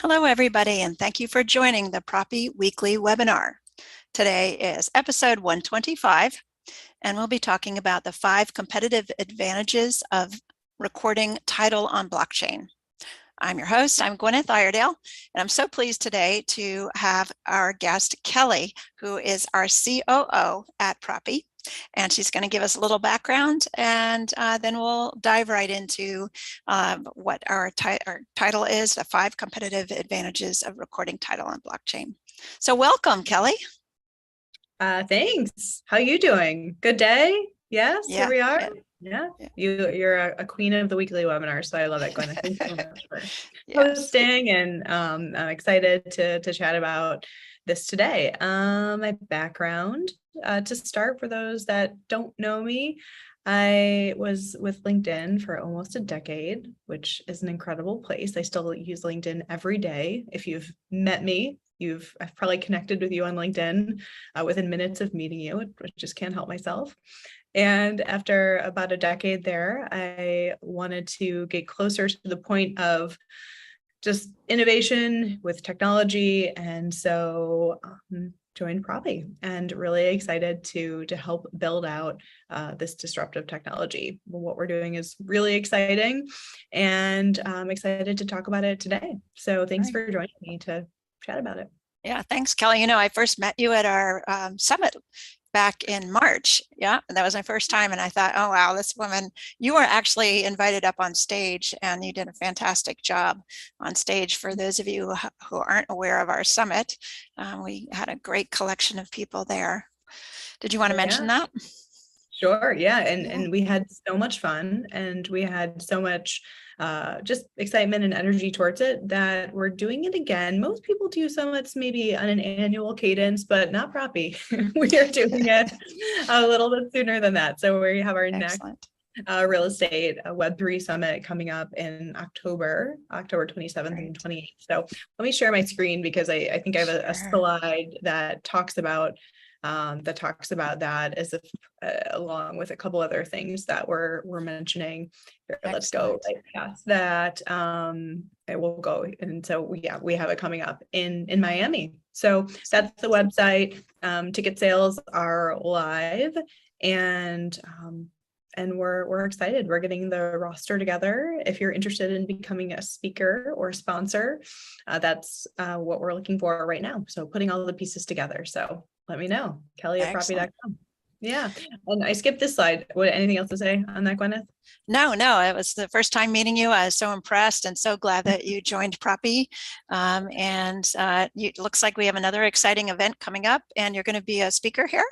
Hello, everybody, and thank you for joining the Propy Weekly Webinar. Today is episode 125, and we'll be talking about the 5 competitive advantages of recording title on blockchain. I'm your host, I'm Gwyneth Iredale, and I'm so pleased today to have our guest, Kelly, who is our COO at Propy. And she's going to give us a little background, and then we'll dive right into what our title is, the 5 competitive advantages of recording title on blockchain. So welcome, Kelly. Thanks. How you doing? Good day? Yes, Yeah, here we are. Yeah. You're a queen of the weekly webinar, so I love it, Gwen. Thanks so much for hosting, and I'm excited to chat about this today. My background, to start, for those that don't know me, I was with LinkedIn for almost a decade, which is an incredible place. I still use LinkedIn every day. If you've met me, I've probably connected with you on LinkedIn within minutes of meeting you. I just can't help myself. And after about a decade there, I wanted to get closer to the point of just innovation with technology. And so joined Propy, and really excited to help build out this disruptive technology. What we're doing is really exciting, and I'm excited to talk about it today. So thanks for joining me to chat about it. Yeah, thanks, Kelly. You know, I first met you at our summit back in March. Yeah, and that was my first time. And I thought, oh, wow, this woman, you were actually invited up on stage, and you did a fantastic job on stage. For those of you who aren't aware of our summit, we had a great collection of people there. Did you want to mention that? Sure. Yeah. And we had so much fun, and we had so much just excitement and energy towards it that we're doing it again. Most people do summits maybe on an annual cadence, but not Propy. We are doing it a little bit sooner than that. So we have our next real estate Web3 summit coming up in October 27th and 28th. So let me share my screen, because I think I have a slide that talks about that as if along with a couple other things that we're mentioning here. Let's go right past that. It will go. And so we have it coming up in Miami. So that's the website. Ticket sales are live, and we're excited. We're getting the roster together. If you're interested in becoming a speaker or a sponsor, that's what we're looking for right now. So putting all the pieces together. So let me know. Kelly at propy.com. Yeah. And I skipped this slide. Anything else to say on that, Gwyneth? No, it was the first time meeting you. I was so impressed and so glad that you joined Propy. It looks like we have another exciting event coming up, and you're going to be a speaker here.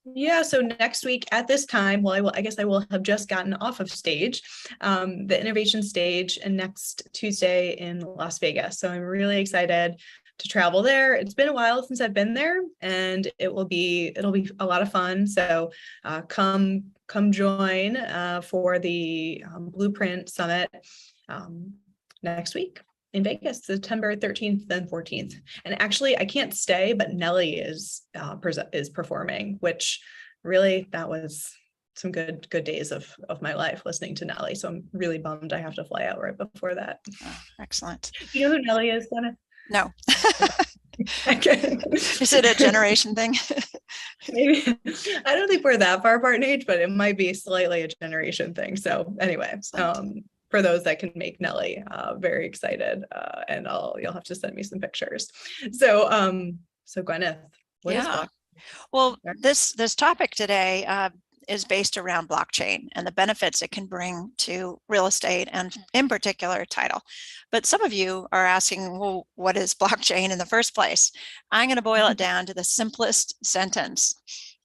Yeah, so next week at this time, well, I guess I will have just gotten off of stage, the innovation stage, and next Tuesday in Las Vegas. So I'm really excited to travel there. It's been a while since I've been there, and it'll be a lot of fun. So come join for the Blueprint Summit next week in Vegas, September 13th and 14th. And actually, I can't stay, but Nelly is performing, which really, that was some good days of my life listening to Nelly. So I'm really bummed I have to fly out right before that. Oh, excellent. You know who Nelly is, Glenna? No. Is it a generation thing? Maybe. I don't think we're that far apart in age, but it might be slightly a generation thing. So anyway, for those that can make Nelly, very excited, and you'll have to send me some pictures. So Gwyneth, what is blockchain? Well, this topic today is based around blockchain and the benefits it can bring to real estate, and in particular title. But some of you are asking, well, what is blockchain in the first place? I'm going to boil it down to the simplest sentence.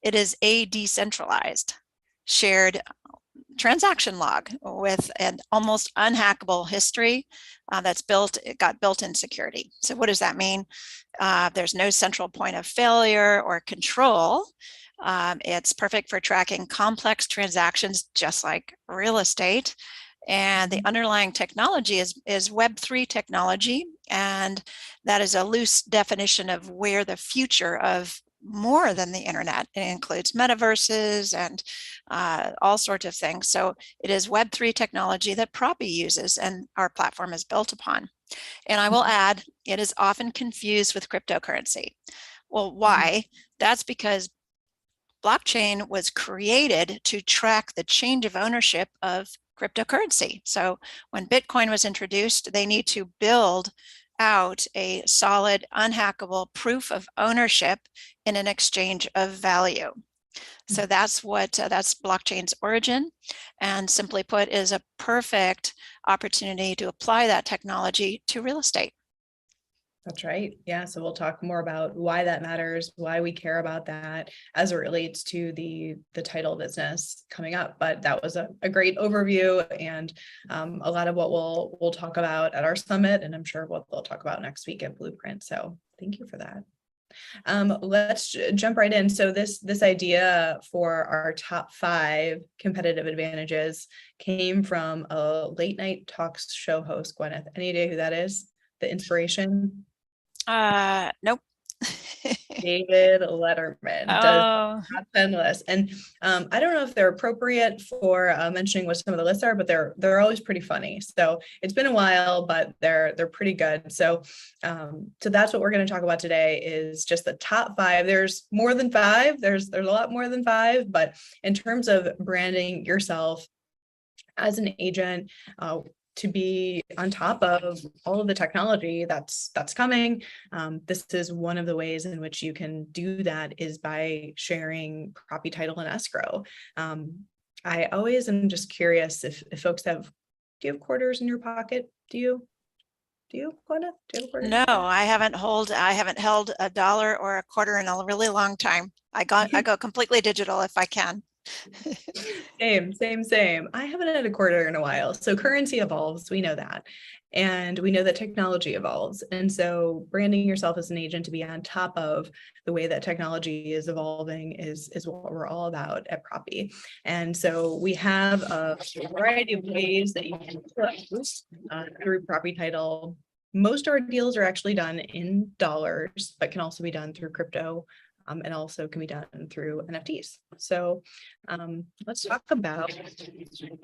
It is a decentralized, shared transaction log with an almost unhackable history it got built-in security. So what does that mean? There's no central point of failure or control. It's perfect for tracking complex transactions, just like real estate. And the underlying technology is Web3 technology. And that is a loose definition of where the future of more than the internet. It includes metaverses and all sorts of things. So it is Web3 technology that Propy uses and our platform is built upon. And I will add, it is often confused with cryptocurrency. Well, why? That's because blockchain was created to track the change of ownership of cryptocurrency. So when Bitcoin was introduced, they need to build out a solid, unhackable proof of ownership in an exchange of value. So that's what that's blockchain's origin, and simply put, is a perfect opportunity to apply that technology to real estate. That's right. Yeah. So we'll talk more about why that matters, why we care about that as it relates to the title business coming up. But that was a great overview, and a lot of what we'll talk about at our summit, and I'm sure what they'll talk about next week at Blueprint. So thank you for that. Let's jump right in. So this idea for our top 5 competitive advantages came from a late night talk show host, Gwyneth. Any idea who that is? The inspiration? Nope. David Letterman does top 10 lists, and I don't know if they're appropriate for mentioning what some of the lists are, but they're always pretty funny. So it's been a while, but they're pretty good. So that's what we're going to talk about today, is just the top 5. There's more than 5. There's a lot more than 5, but in terms of branding yourself as an agent, to be on top of all of the technology that's coming. This is one of the ways in which you can do that, is by sharing Propy title and escrow. I always am just curious if folks do you have quarters in your pocket? Do you, Gwyneth? Do you have a quarter? No, I haven't held a dollar or a quarter in a really long time. I go completely digital if I can. Same. I haven't had a quarter in a while. So currency evolves, we know that. And we know that technology evolves. And so branding yourself as an agent to be on top of the way that technology is evolving is what we're all about at Propy. And so we have a variety of ways that you can close through Propy title. Most of our deals are actually done in dollars, but can also be done through crypto. And also can be done through NFTs. So let's talk about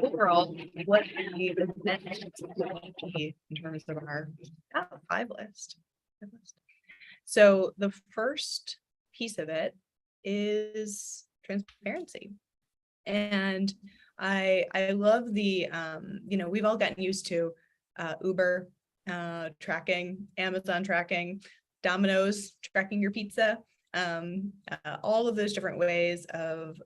overall what the benefits will be in terms of our top 5 list. So the first piece of it is transparency. And I love the, we've all gotten used to Uber tracking, Amazon tracking, Domino's tracking your pizza. All of those different ways of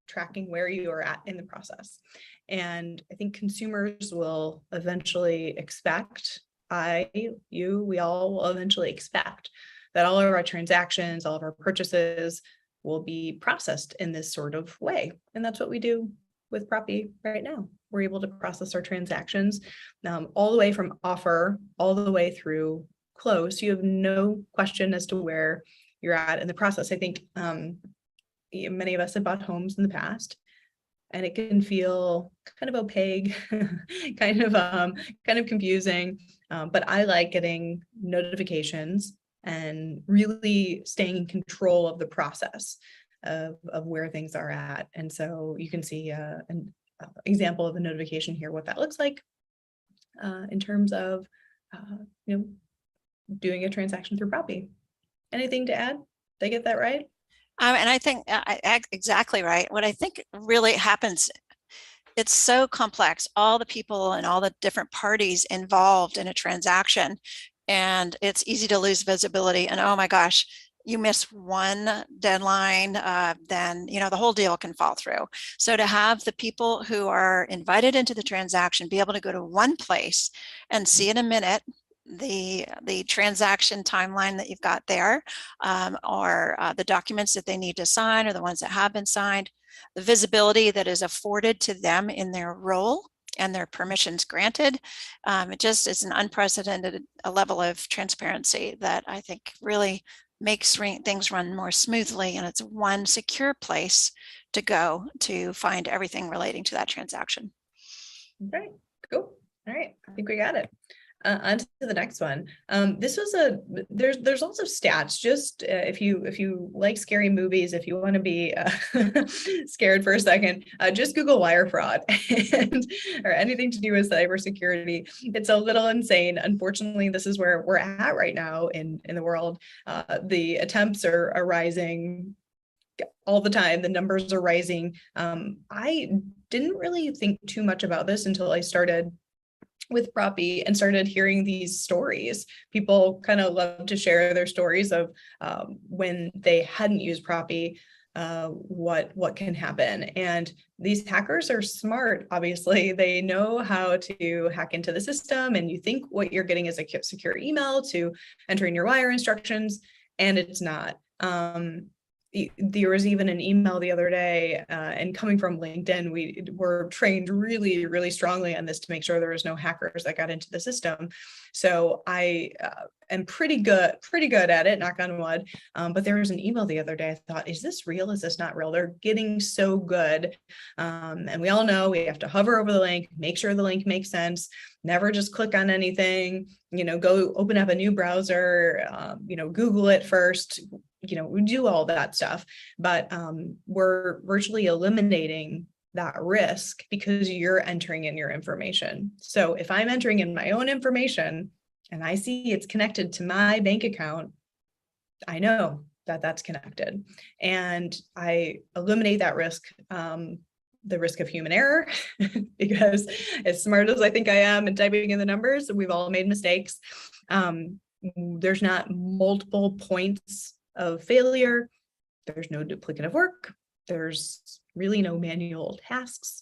tracking where you are at in the process. And I think consumers will eventually expect, we all will eventually expect that all of our transactions, all of our purchases will be processed in this sort of way. And that's what we do with Propy right now. We're able to process our transactions all the way from offer all the way through close. You have no question as to where you're at in the process. I think many of us have bought homes in the past, and it can feel kind of opaque, kind of confusing. But I like getting notifications and really staying in control of the process of where things are at. And so you can see an example of a notification here, what that looks like in terms of doing a transaction through Propy. Anything to add? Did I get that right? And I think exactly right. What I think really happens, it's so complex, all the people and all the different parties involved in a transaction, and it's easy to lose visibility. And oh my gosh, you miss one deadline, then the whole deal can fall through. So to have the people who are invited into the transaction be able to go to one place and see in a minute the transaction timeline that you've got there, or the documents that they need to sign, or the ones that have been signed, the visibility that is afforded to them in their role and their permissions granted. It just is an unprecedented level of transparency that I think really makes things run more smoothly, and it's one secure place to go to find everything relating to that transaction. Okay, cool. All right, I think we got it. On to the next one. This was there's lots of stats. Just if you like scary movies, if you want to be scared for a second, just Google wire fraud or anything to do with cybersecurity. It's a little insane. Unfortunately, this is where we're at right now in the world. The attempts are rising all the time. The numbers are rising. I didn't really think too much about this until I started with Propy and started hearing these stories. People kind of love to share their stories of when they hadn't used Propy, what can happen. And these hackers are smart, obviously. They know how to hack into the system, and you think what you're getting is a secure email to enter in your wire instructions, and it's not. There was even an email the other day, and coming from LinkedIn, we were trained really, really strongly on this to make sure there was no hackers that got into the system. So I am pretty good at it, knock on wood. But there was an email the other day. I thought, is this real? Is this not real? They're getting so good. And we all know we have to hover over the link, make sure the link makes sense, never just click on anything, go open up a new browser, Google it first. We do all that stuff, but we're virtually eliminating that risk because you're entering in your information. So if I'm entering in my own information and I see it's connected to my bank account, I know that that's connected, and I eliminate that risk, the risk of human error, because as smart as I think I am in typing in the numbers, we've all made mistakes. There's not multiple points of failure. There's no duplicative work. There's really no manual tasks.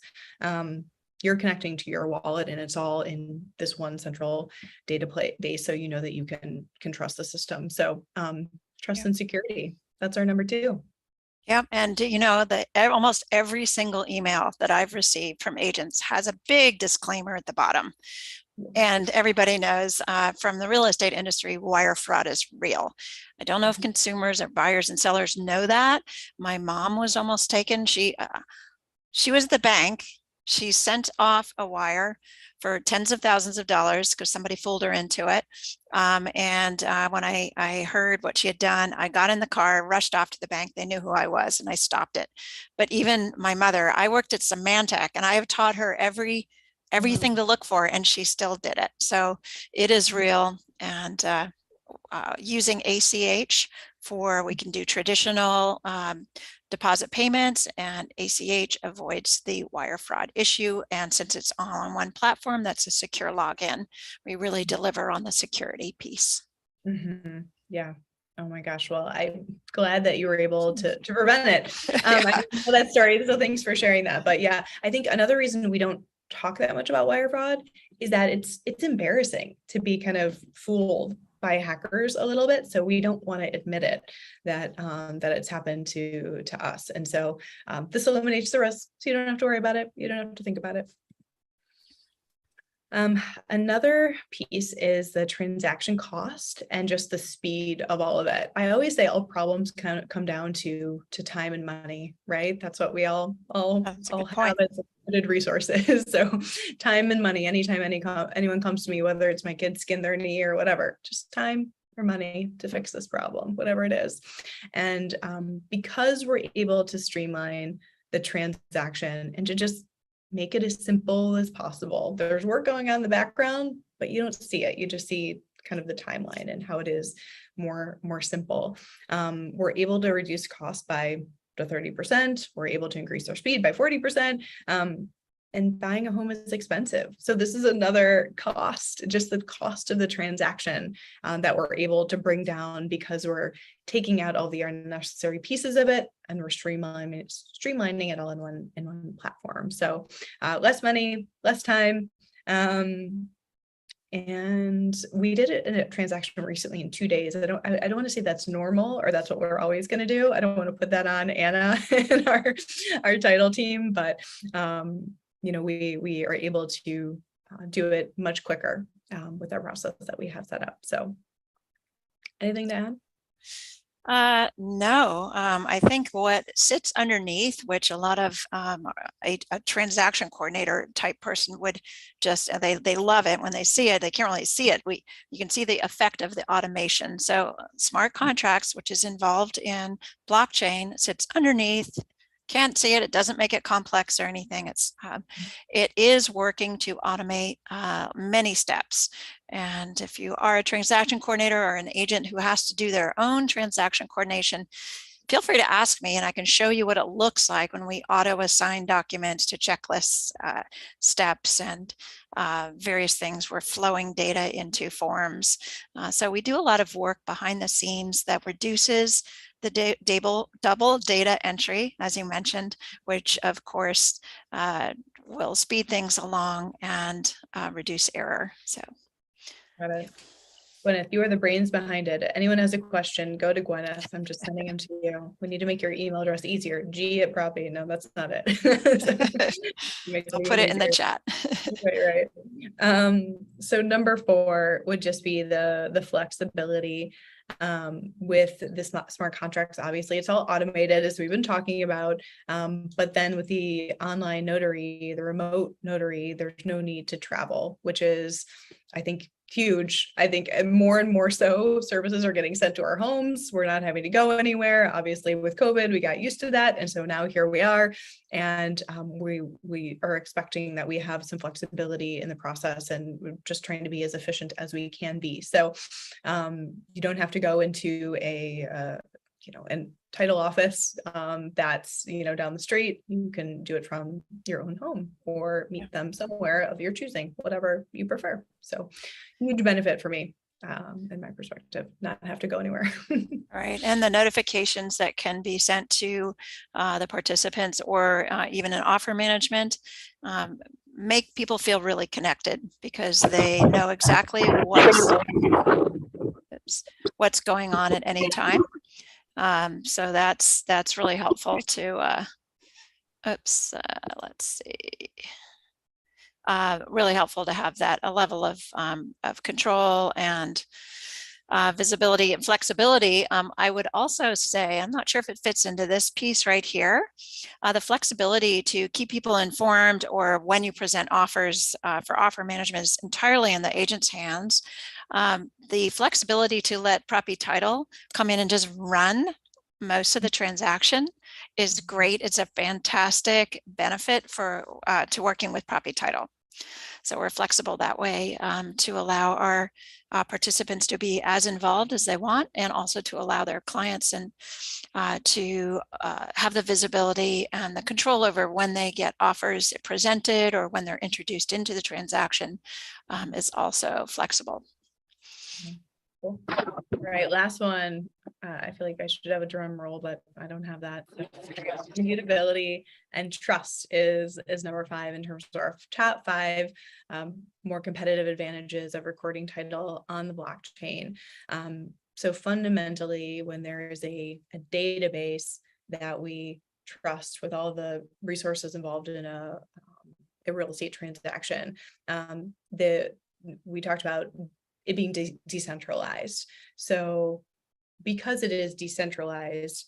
You're connecting to your wallet, and it's all in this one central database, so you know that you can trust the system. So trust and security, that's our number 2. Yeah, and almost every single email that I've received from agents has a big disclaimer at the bottom. And everybody knows from the real estate industry, wire fraud is real. I don't know if consumers or buyers and sellers know that. My mom was almost taken. She was at the bank. She sent off a wire for tens of thousands of dollars because somebody fooled her into it. And when I heard what she had done, I got in the car, rushed off to the bank. They knew who I was, and I stopped it. But even my mother, I worked at Symantec, and I have taught her everything to look for, and she still did it. So it is real. And using ACH we can do traditional deposit payments, and ACH avoids the wire fraud issue. And since it's all on one platform, that's a secure login. We really deliver on the security piece. Mm-hmm. Yeah. Oh my gosh. Well, I'm glad that you were able to prevent it. I know that story, so thanks for sharing that. But yeah, I think another reason we don't talk that much about wire fraud is that it's embarrassing to be kind of fooled by hackers a little bit. So we don't want to admit it, that it's happened to us. And so this eliminates the risk. So you don't have to worry about it. You don't have to think about it. Another piece is the transaction cost and just the speed of all of it. I always say all problems kind of come down to time and money, right? That's what we all have as limited resources. So time and money. Anytime anyone comes to me, whether it's my kid skinned their knee or whatever, just time or money to fix this problem, whatever it is. And because we're able to streamline the transaction and to just make it as simple as possible. There's work going on in the background, but you don't see it. You just see kind of the timeline and how it is more simple. We're able to reduce costs by 30%. We're able to increase our speed by 40%. And buying a home is expensive. So this is another cost, just the cost of the transaction that we're able to bring down because we're taking out all the unnecessary pieces of it, and we're streamlining it all in one platform. So less money, less time. And we did it in a transaction recently in 2 days. I don't want to say that's normal or that's what we're always going to do. I don't want to put that on Anna and our title team, but we are able to do it much quicker with our process that we have set up. So anything to add? No, I think what sits underneath, which a lot of a transaction coordinator type person would just, they love it when they see it. They can't really see it. You can see the effect of the automation. So smart contracts, which is involved in blockchain, sits underneath. Can't see it. It doesn't make it complex or anything. It is working to automate many steps. And if you are a transaction coordinator or an agent who has to do their own transaction coordination, feel free to ask me and I can show you what it looks like when we auto assign documents to checklists, steps, and various things. We're flowing data into forms. So we do a lot of work behind the scenes that reduces the double data entry, as you mentioned, which of course will speed things along and reduce error. So. Got it. Gwyneth, you are the brains behind it. Anyone has a question, go to Gwyneth. I'm just sending them to you. We need to make your email address easier. G@Propy. No, that's not it. I'll put it in the chat. Right. So number 4 would just be the flexibility with the smart contracts. Obviously, it's all automated, as we've been talking about. But then with the online notary, the remote notary, there's no need to travel, which is, I think, huge. I think more and more so services are getting sent to our homes. We're not having to go anywhere. Obviously with COVID, we got used to that. And so now here we are. And we are expecting that we have some flexibility in the process, and we're just trying to be as efficient as we can be. So you don't have to go into a title office that's down the street. You can do it from your own home or meet them somewhere of your choosing, whatever you prefer. So huge benefit for me, in my perspective, not have to go anywhere. Right, and the notifications that can be sent to the participants or even in offer management make people feel really connected, because they know exactly what's going on at any time. So that's really helpful to, let's see, really helpful to have that a level of control and visibility and flexibility. I would also say, I'm not sure if it fits into this piece right here, the flexibility to keep people informed, or when you present offers for offer management, is entirely in the agent's hands. The flexibility to let Propy Title come in and just run most of the transaction is great. It's a fantastic benefit for to working with Propy Title. So we're flexible that way to allow our participants to be as involved as they want, and also to allow their clients and to have the visibility and the control over when they get offers presented or when they're introduced into the transaction is also flexible. Cool. All right, last one. I feel like I should have a drum roll, but I don't have that. Immutability and trust is number 5 in terms of our top 5 more competitive advantages of recording title on the blockchain. So fundamentally, when there is a database that we trust with all the resources involved in a real estate transaction, we talked about it being decentralized. So because it is decentralized,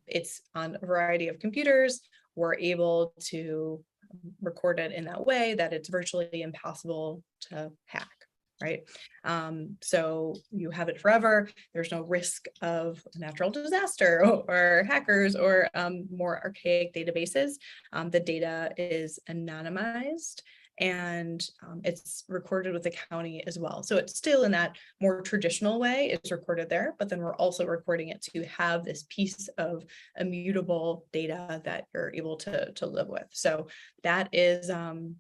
it's on a variety of computers. We're able to record it in that way that it's virtually impossible to hack, right? So you have it forever. There's no risk of a natural disaster or hackers or more archaic databases. The data is anonymized, and it's recorded with the county as well. So it's still in that more traditional way, it's recorded there, but then we're also recording it to have this piece of immutable data that you're able to live with. So that is an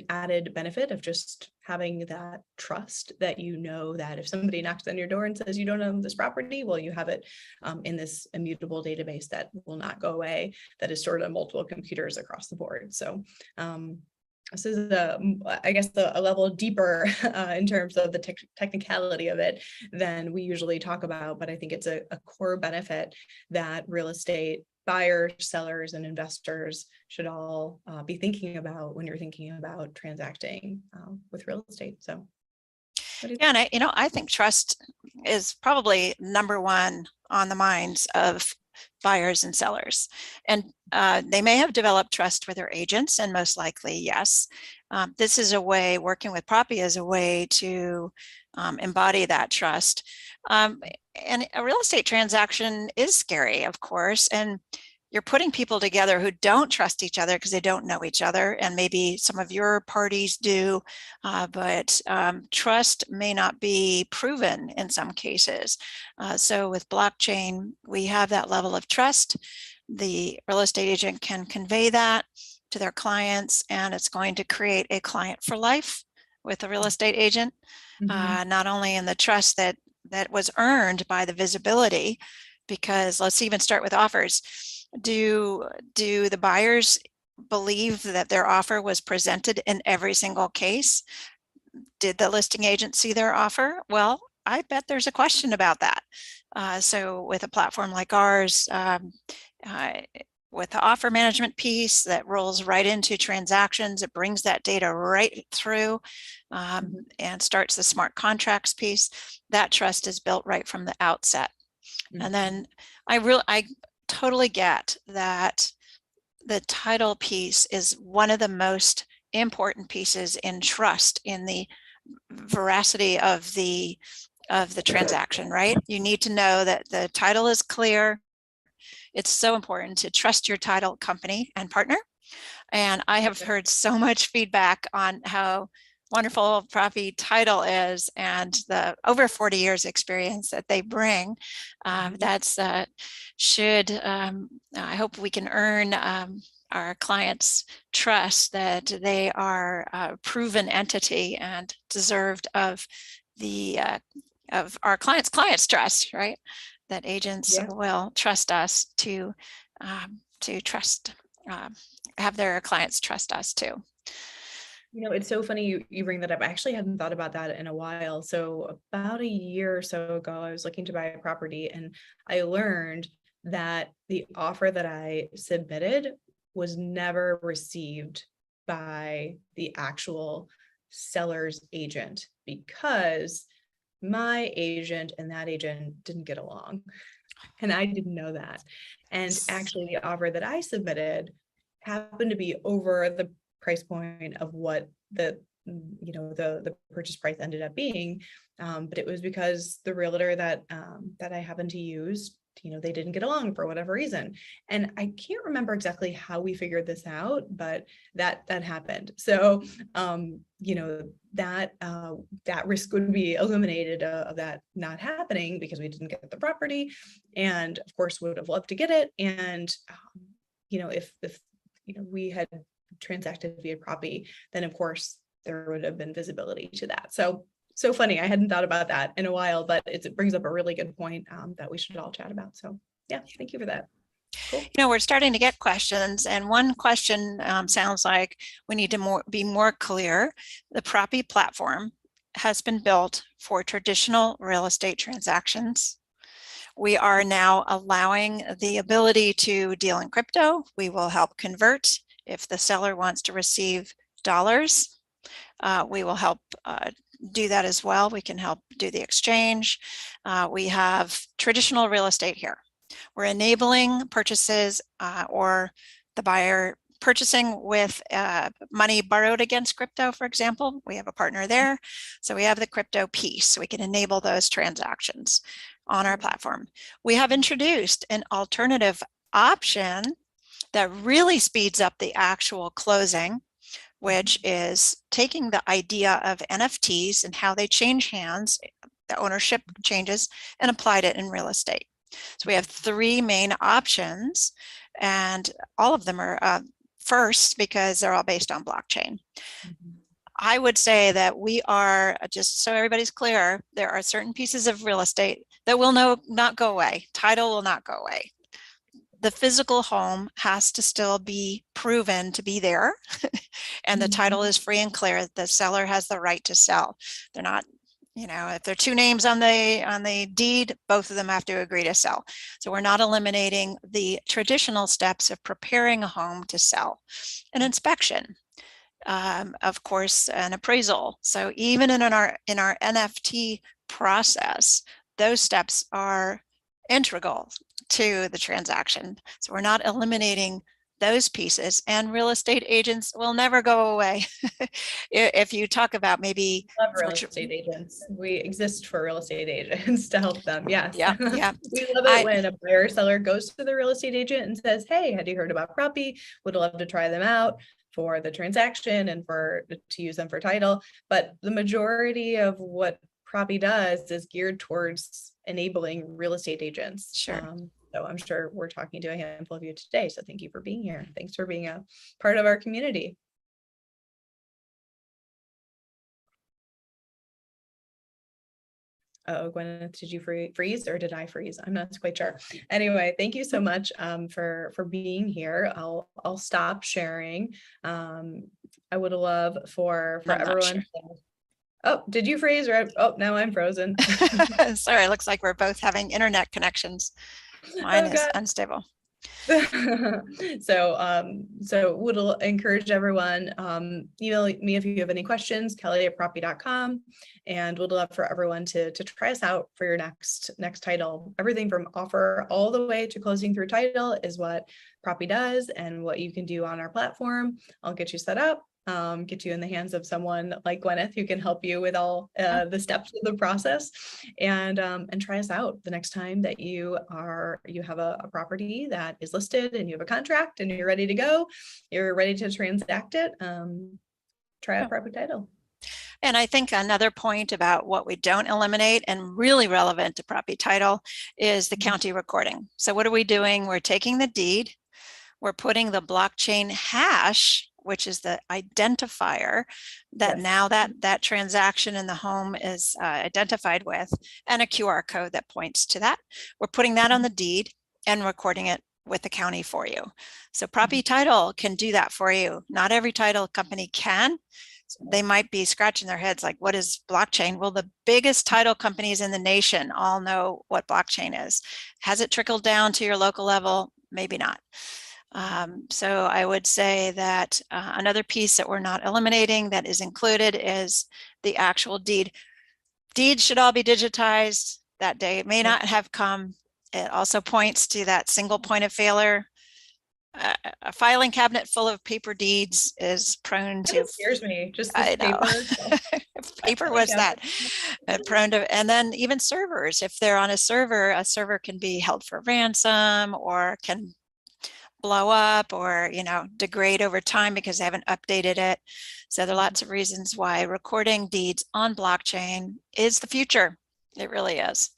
added benefit of just having that trust, that that if somebody knocks on your door and says you don't own this property, well, you have it in this immutable database that will not go away, that is stored on multiple computers across the board. So this is I guess a level deeper in terms of the technicality of it than we usually talk about, but I think it's a core benefit that real estate buyers, sellers, and investors should all be thinking about when you're thinking about transacting with real estate. So Yeah, and I think trust is probably number one on the minds of buyers and sellers. And they may have developed trust with their agents, and most likely, yes. This is a way, working with Propy is a way to embody that trust. And a real estate transaction is scary, of course, and you're putting people together who don't trust each other because they don't know each other, and maybe some of your parties do, but trust may not be proven in some cases. So with blockchain, we have that level of trust. The real estate agent can convey that to their clients, and it's going to create a client for life with a real estate agent, not only in the trust that was earned by the visibility, because let's even start with offers. Do the buyers believe that their offer was presented in every single case? Did the listing agent see their offer? Well, I bet there's a question about that. So with a platform like ours, with the offer management piece that rolls right into transactions, it brings that data right through and starts the smart contracts piece. That trust is built right from the outset. And then I totally get that the title piece is one of the most important pieces in trust, in the veracity of the transaction, right? You need to know that the title is clear. It's so important to trust your title company and partner. And I have heard so much feedback on how wonderful Propy title is, and the over 40 years experience that they bring. That's should I hope we can earn our clients' trust that they are a proven entity and deserved of the of our clients' trust, right? That agents will trust us to trust, have their clients trust us too. It's so funny you bring that up. I actually hadn't thought about that in a while. So about a year or so ago, I was looking to buy a property, and I learned that the offer that I submitted was never received by the actual seller's agent, because my agent and that agent didn't get along. And I didn't know that. And actually, the offer that I submitted happened to be over the price point of what the purchase price ended up being, but it was because the realtor that I happened to use, they didn't get along for whatever reason. And I can't remember exactly how we figured this out, but that happened. So that risk would be eliminated of that not happening, because we didn't get the property, and of course would have loved to get it. And if we had transacted via Propy, then of course there would have been visibility to that. So funny. I hadn't thought about that in a while, but it brings up a really good point that we should all chat about. So yeah, thank you for that. Cool. We're starting to get questions, and one question sounds like we need to be more clear. The Propy platform has been built for traditional real estate transactions. We are now allowing the ability to deal in crypto. We will help convert. If the seller wants to receive dollars, we will help do that as well. We can help do the exchange. We have traditional real estate here. We're enabling purchases or the buyer purchasing with money borrowed against crypto, for example. We have a partner there. So we have the crypto piece. So we can enable those transactions on our platform. We have introduced an alternative option that really speeds up the actual closing, which is taking the idea of NFTs and how they change hands, the ownership changes, and applied it in real estate. So we have three main options, and all of them are first because they're all based on blockchain. I would say that we are, just so everybody's clear, there are certain pieces of real estate that will not go away. Title will not go away. The physical home has to still be proven to be there, and the title is free and clear. The seller has the right to sell. They're not, if there are two names on the deed, both of them have to agree to sell. So we're not eliminating the traditional steps of preparing a home to sell. An inspection. of course, an appraisal. So even in our NFT process, those steps are integral to the transaction. So we're not eliminating those pieces, and real estate agents will never go away. If you talk about maybe Love real estate agents. We exist for real estate agents to help them. Yes. Yeah. We love it when a buyer or seller goes to the real estate agent and says, hey, had you heard about Propy? Would love to try them out for the transaction and to use them for title. But the majority of what Propy does is geared towards enabling real estate agents. Sure. So I'm sure we're talking to a handful of you today. So thank you for being here. Thanks for being a part of our community. Oh, Gwyneth, did you freeze or did I freeze? I'm not quite sure. Anyway, thank you so much for being here. I'll stop sharing. I would love for everyone. Sure. Oh, did you freeze? Or oh, now I'm frozen. Sorry, it looks like we're both having internet connections. Mine is unstable. So would encourage everyone, email me if you have any questions, kelly@propy.com, and would love for everyone to try us out for your next title. Everything from offer all the way to closing through title is what Propy does and what you can do on our platform. I'll get you set up. Get you in the hands of someone like Gwyneth who can help you with all the steps of the process, and try us out the next time that you have a property that is listed and you have a contract and you're ready to go, you're ready to transact it. Try out Propy Title. And I think another point about what we don't eliminate and really relevant to Propy Title is the county recording. So what are we doing? We're taking the deed, we're putting the blockchain hash, which is the identifier that now that transaction in the home is identified with, and a QR code that points to that. We're putting that on the deed and recording it with the county for you. So Propy Title can do that for you. Not every title company can. They might be scratching their heads like, what is blockchain? Well, the biggest title companies in the nation all know what blockchain is. Has it trickled down to your local level? Maybe not. So I would say that another piece that we're not eliminating that is included is the actual deed. Deeds should all be digitized. That day it may not have come. It also points to that single point of failure. A filing cabinet full of paper deeds is prone to. It scares me. Just this paper. Paper was that prone to, and then even servers. If they're on a server can be held for ransom or can blow up or, degrade over time because they haven't updated it. So there are lots of reasons why recording deeds on blockchain is the future. It really is.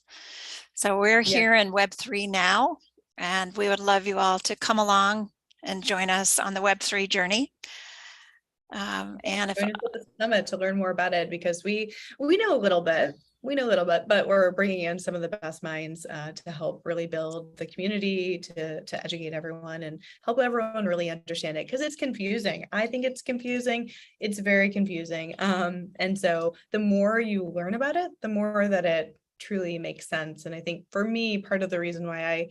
So we're here in Web3 now, and we would love you all to come along and join us on the Web3 journey. And if join us at the summit to learn more about it, because we know a little bit. But we're bringing in some of the best minds to help really build the community, to educate everyone and help everyone really understand it, because it's confusing. I think it's confusing. It's very confusing. And so the more you learn about it, the more that it truly makes sense. And I think for me, part of the reason why I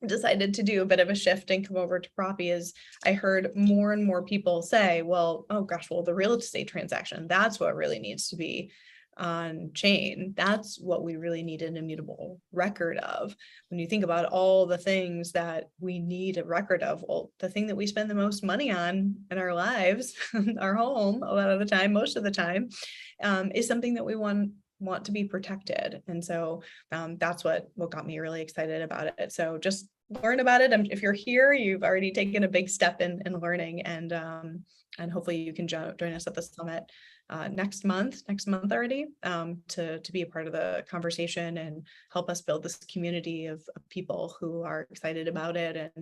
decided to do a bit of a shift and come over to Propy is I heard more and more people say, well, oh gosh, well, the real estate transaction, that's what really needs to be on chain. That's what we really need an immutable record of. When you think about all the things that we need a record of, well, the thing that we spend the most money on in our lives, our home, a lot of the time, most of the time, is something that we want to be protected. And so that's what got me really excited about it. So just learn about it. If you're here, you've already taken a big step in learning, and hopefully you can join us at the summit next month already, to be a part of the conversation and help us build this community of people who are excited about it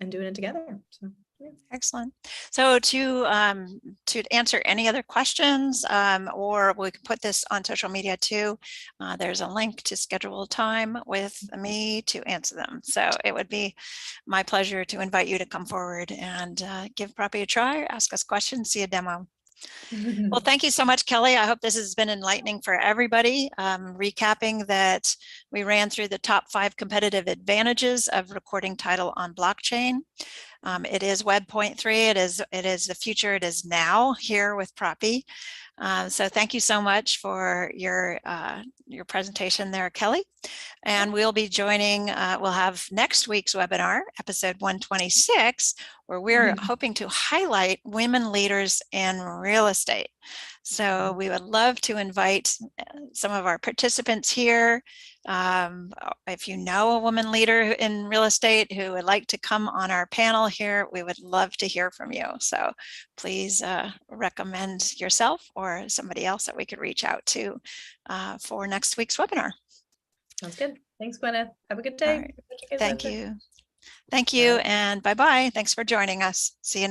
and doing it together. So. Yeah. Excellent. So to answer any other questions, or we can put this on social media too, there's a link to schedule time with me to answer them. So it would be my pleasure to invite you to come forward and give Propy a try, ask us questions, see a demo. Well, thank you so much, Kelly. I hope this has been enlightening for everybody. Recapping that we ran through the top 5 competitive advantages of recording title on blockchain. It is Web 0.3. It is the future. It is now here with Propy. So thank you so much for your presentation there, Kelly. And we'll be joining, we'll have next week's webinar, episode 126, where we're hoping to highlight women leaders in real estate. So we would love to invite some of our participants here. If you know a woman leader in real estate who would like to come on our panel here, we would love to hear from you. So please recommend yourself or somebody else that we could reach out to for next week's webinar. Sounds good. Thanks, Gwyneth. Have a good day. Right. Thank you. Thank you, and bye-bye. Thanks for joining us. See you next